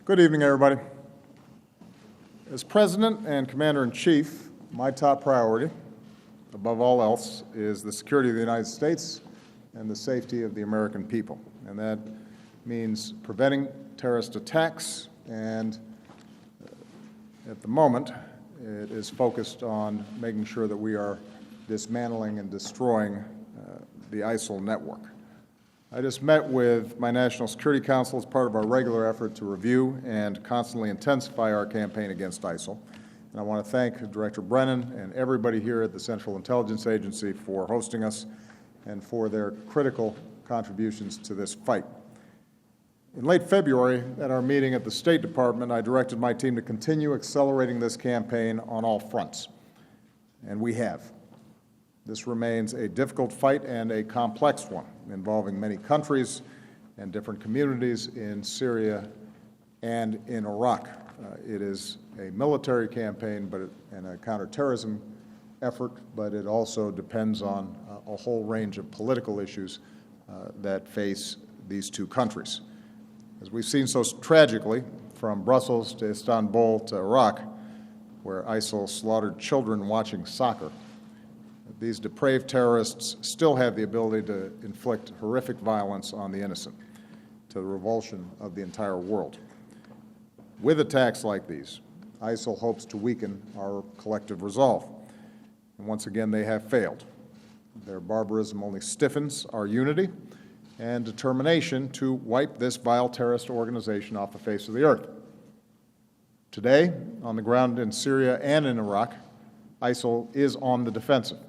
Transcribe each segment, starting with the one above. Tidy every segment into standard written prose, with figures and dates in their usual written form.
Good evening, everybody. As President and Commander-in-Chief, my top priority, above all else, is the security of the United States and the safety of the American people. And that means preventing terrorist attacks, and at the moment, it is focused on making sure that we are dismantling and destroying the ISIL network. I just met with my National Security Council as part of our regular effort to review and constantly intensify our campaign against ISIL. And I want to thank Director Brennan and everybody here at the Central Intelligence Agency for hosting us and for their critical contributions to this fight. In late February, at our meeting at the State Department, I directed my team to continue accelerating this campaign on all fronts, and we have. This remains a difficult fight and a complex one, involving many countries and different communities in Syria and in Iraq. It is a military campaign and a counterterrorism effort, but it also depends on a whole range of political issues that face these two countries. As we've seen so tragically, from Brussels to Istanbul to Iraq, where ISIL slaughtered children watching soccer, these depraved terrorists still have the ability to inflict horrific violence on the innocent, to the revulsion of the entire world. With attacks like these, ISIL hopes to weaken our collective resolve. And once again, they have failed. Their barbarism only stiffens our unity and determination to wipe this vile terrorist organization off the face of the earth. Today, on the ground in Syria and in Iraq, ISIL is on the defensive.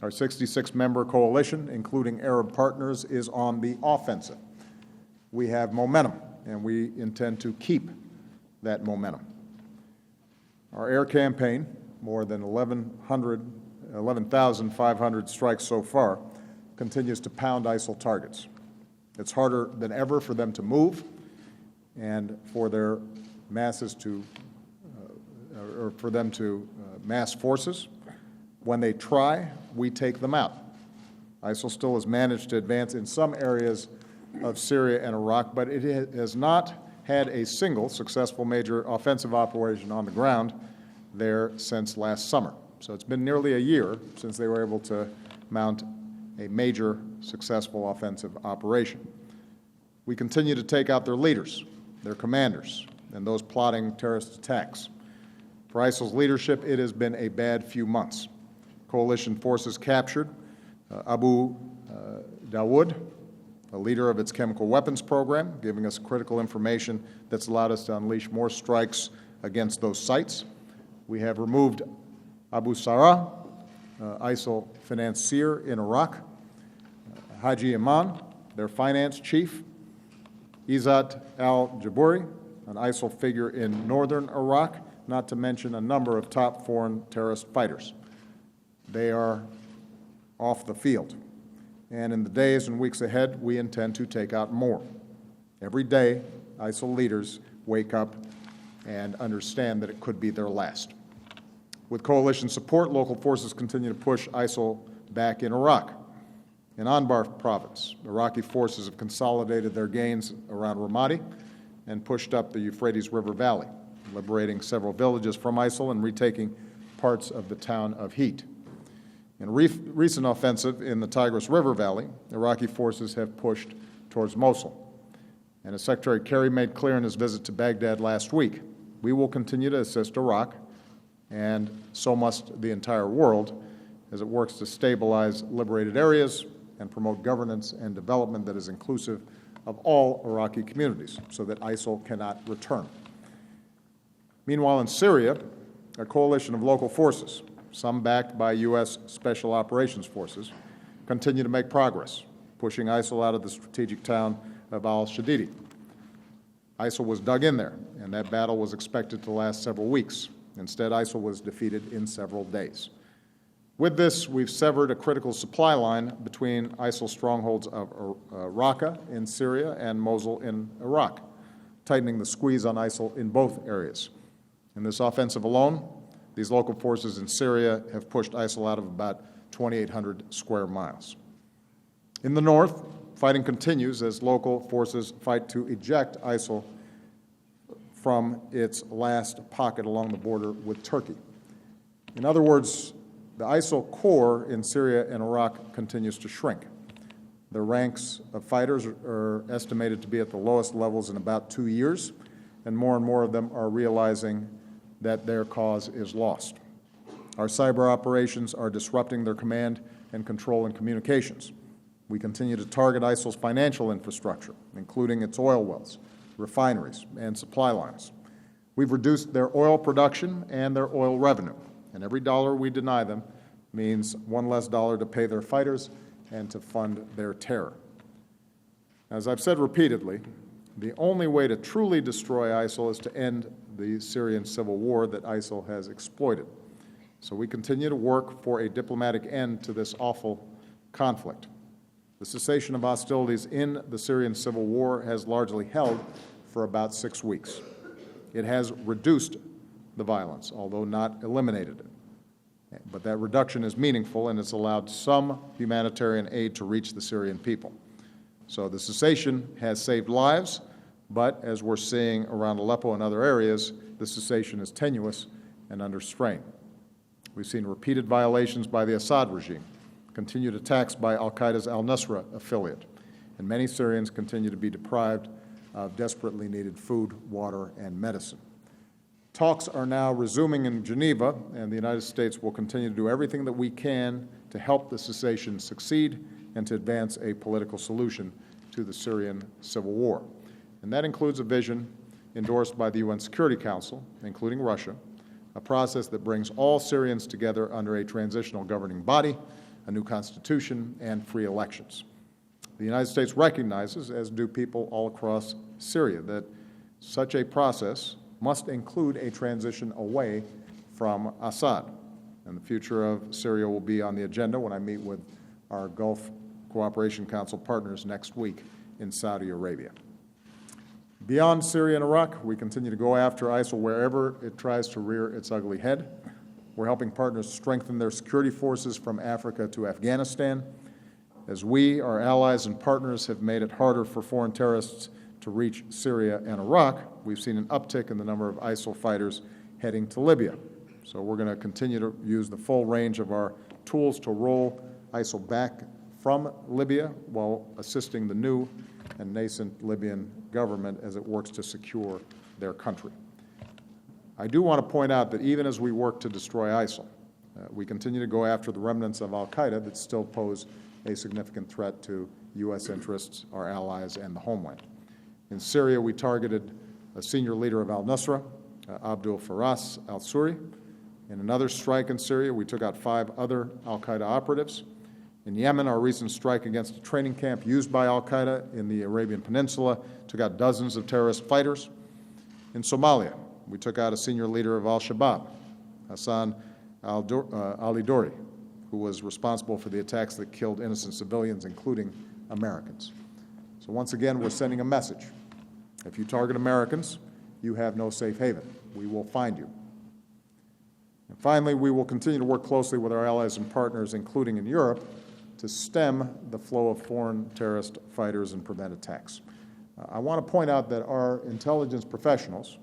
Our 66-member coalition, including Arab partners, is on the offensive. We have momentum, and we intend to keep that momentum. Our air campaign, more than 11,500 strikes so far, continues to pound ISIL targets. It's harder than ever for them to move and for their masses to, mass forces. When they try, we take them out. ISIL still has managed to advance in some areas of Syria and Iraq, but it has not had a single successful major offensive operation on the ground there since last summer. So it's been nearly a year since they were able to mount a major successful offensive operation. We continue to take out their leaders, their commanders, and those plotting terrorist attacks. For ISIL's leadership, it has been a bad few months. Coalition forces captured Abu Dawood, a leader of its chemical weapons program, giving us critical information that's allowed us to unleash more strikes against those sites. We have removed Abu Sarah, ISIL financier in Iraq, Haji Iman, their finance chief, Izzat al-Jabouri, an ISIL figure in northern Iraq, not to mention a number of top foreign terrorist fighters. They are off the field. And in the days and weeks ahead, we intend to take out more. Every day, ISIL leaders wake up and understand that it could be their last. With coalition support, local forces continue to push ISIL back in Iraq. In Anbar province, Iraqi forces have consolidated their gains around Ramadi and pushed up the Euphrates River Valley, liberating several villages from ISIL and retaking parts of the town of Heat. In a recent offensive in the Tigris River Valley, Iraqi forces have pushed towards Mosul. And as Secretary Kerry made clear in his visit to Baghdad last week, we will continue to assist Iraq, and so must the entire world, as it works to stabilize liberated areas and promote governance and development that is inclusive of all Iraqi communities so that ISIL cannot return. Meanwhile, in Syria, a coalition of local forces, some backed by U.S. Special Operations Forces, continue to make progress, pushing ISIL out of the strategic town of al-Shadidi. ISIL was dug in there, and that battle was expected to last several weeks. Instead, ISIL was defeated in several days. With this, we've severed a critical supply line between ISIL strongholds of Raqqa in Syria and Mosul in Iraq, tightening the squeeze on ISIL in both areas. In this offensive alone, these local forces in Syria have pushed ISIL out of about 2,800 square miles. In the north, fighting continues as local forces fight to eject ISIL from its last pocket along the border with Turkey. In other words, the ISIL core in Syria and Iraq continues to shrink. The ranks of fighters are estimated to be at the lowest levels in about 2 years, and more of them are realizing that their cause is lost. Our cyber operations are disrupting their command and control and communications. We continue to target ISIL's financial infrastructure, including its oil wells, refineries, and supply lines. We've reduced their oil production and their oil revenue, and every dollar we deny them means one less dollar to pay their fighters and to fund their terror. As I've said repeatedly, the only way to truly destroy ISIL is to end the Syrian civil war that ISIL has exploited. So we continue to work for a diplomatic end to this awful conflict. The cessation of hostilities in the Syrian civil war has largely held for about 6 weeks. It has reduced the violence, although not eliminated it. But that reduction is meaningful, and it's allowed some humanitarian aid to reach the Syrian people. So the cessation has saved lives, but as we're seeing around Aleppo and other areas, the cessation is tenuous and under strain. We've seen repeated violations by the Assad regime, continued attacks by al-Qaeda's al-Nusra affiliate, and many Syrians continue to be deprived of desperately needed food, water, and medicine. Talks are now resuming in Geneva, and the United States will continue to do everything that we can to help the cessation succeed and to advance a political solution to the Syrian civil war. And that includes a vision endorsed by the UN Security Council, including Russia, a process that brings all Syrians together under a transitional governing body, a new constitution, and free elections. The United States recognizes, as do people all across Syria, that such a process must include a transition away from Assad. And the future of Syria will be on the agenda when I meet with our Gulf Cooperation Council partners next week in Saudi Arabia. Beyond Syria and Iraq, we continue to go after ISIL wherever it tries to rear its ugly head. We're helping partners strengthen their security forces from Africa to Afghanistan. As we, our allies and partners, have made it harder for foreign terrorists to reach Syria and Iraq, we've seen an uptick in the number of ISIL fighters heading to Libya. So we're going to continue to use the full range of our tools to roll ISIL back from Libya while assisting the new and nascent Libyan government as it works to secure their country. I do want to point out that even as we work to destroy ISIL, we continue to go after the remnants of al-Qaeda that still pose a significant threat to U.S. interests, our allies, and the homeland. In Syria, we targeted a senior leader of al-Nusra, Abdul Faras al-Suri. In another strike in Syria, we took out 5 other al-Qaeda operatives. In Yemen, our recent strike against a training camp used by al-Qaeda in the Arabian Peninsula took out dozens of terrorist fighters. In Somalia, we took out a senior leader of al-Shabaab, Hassan al-Dori, who was responsible for the attacks that killed innocent civilians, including Americans. So once again, we're sending a message. If you target Americans, you have no safe haven. We will find you. And finally, we will continue to work closely with our allies and partners, including in Europe, to stem the flow of foreign terrorist fighters and prevent attacks. I want to point out that our intelligence professionals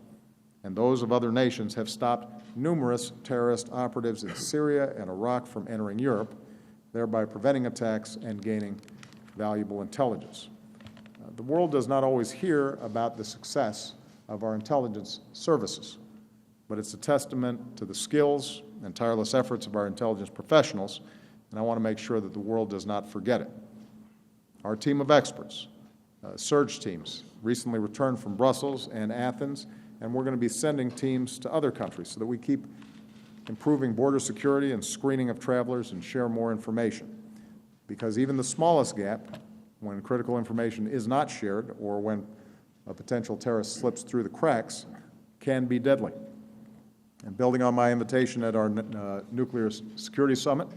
and those of other nations have stopped numerous terrorist operatives in Syria and Iraq from entering Europe, thereby preventing attacks and gaining valuable intelligence. The world does not always hear about the success of our intelligence services, but it's a testament to the skills and tireless efforts of our intelligence professionals, and I want to make sure that the world does not forget it. Our team of experts, surge teams, recently returned from Brussels and Athens, and we're going to be sending teams to other countries so that we keep improving border security and screening of travelers and share more information. Because even the smallest gap, when critical information is not shared or when a potential terrorist slips through the cracks, can be deadly. And building on my invitation at our Nuclear Security Summit,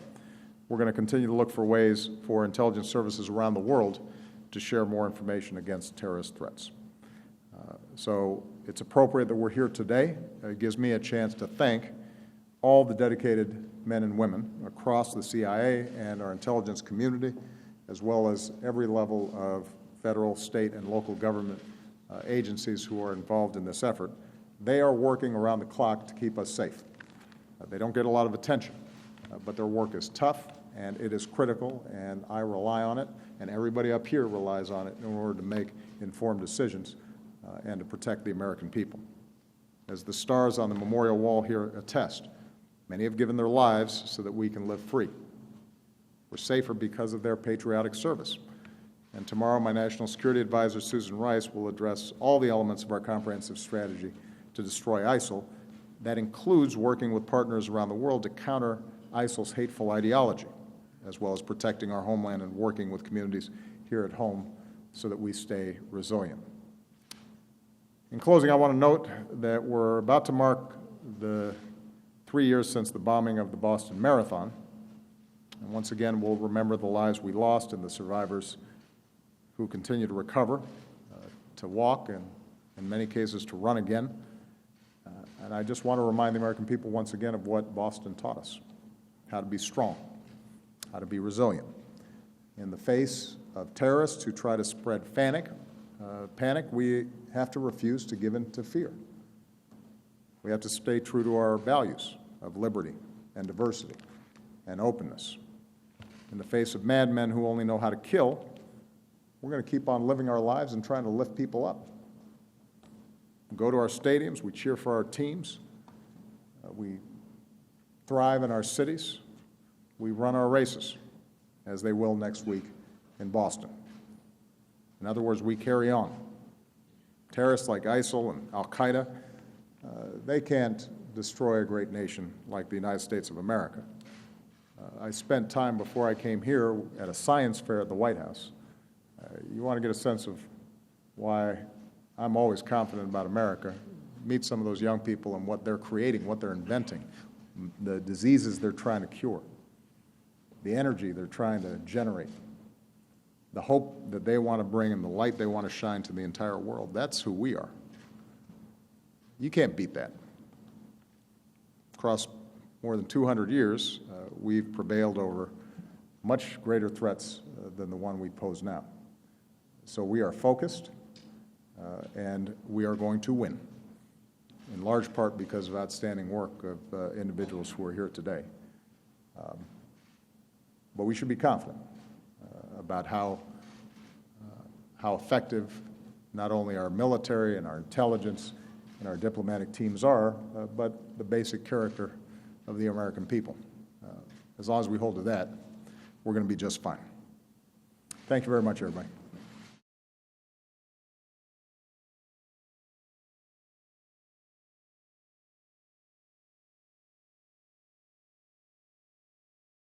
we're going to continue to look for ways for intelligence services around the world to share more information against terrorist threats. So it's appropriate that we're here today. It gives me a chance to thank all the dedicated men and women across the CIA and our intelligence community, as well as every level of federal, state, and local government agencies who are involved in this effort They are working around the clock to keep us safe. They don't get a lot of attention, but their work is tough, and it is critical, and I rely on it, and everybody up here relies on it in order to make informed decisions and to protect the American people. As the stars on the memorial wall here attest, many have given their lives so that we can live free. We're safer because of their patriotic service. And tomorrow, my National Security Advisor, Susan Rice, will address all the elements of our comprehensive strategy to destroy ISIL. That includes working with partners around the world to counter ISIL's hateful ideology, as well as protecting our homeland and working with communities here at home so that we stay resilient. In closing, I want to note that we're about to mark the 3 years since the bombing of the Boston Marathon. And once again, we'll remember the lives we lost and the survivors who continue to recover, to walk, and in many cases to run again. And I just want to remind the American people once again of what Boston taught us: how to be strong, how to be resilient. In the face of terrorists who try to spread panic, we have to refuse to give in to fear. We have to stay true to our values of liberty and diversity and openness. In the face of madmen who only know how to kill, we're going to keep on living our lives and trying to lift people up. We go to our stadiums, we cheer for our teams, we thrive in our cities, we run our races, as they will next week in Boston. In other words, we carry on. Terrorists like ISIL and Al-Qaeda, they can't destroy a great nation like the United States of America. I spent time before I came here at a science fair at the White House. You want to get a sense of why I'm always confident about America. Meet some of those young people and what they're creating, what they're inventing, the diseases they're trying to cure, the energy they're trying to generate, the hope that they want to bring and the light they want to shine to the entire world. That's who we are. You can't beat that. Across more than 200 years, we've prevailed over much greater threats than the one we pose now. So we are focused, and we are going to win, in large part because of outstanding work of individuals who are here today. But we should be confident about how effective not only our military and our intelligence and our diplomatic teams are, but the basic character of the American people. As long as we hold to that, we're going to be just fine. Thank you very much, everybody.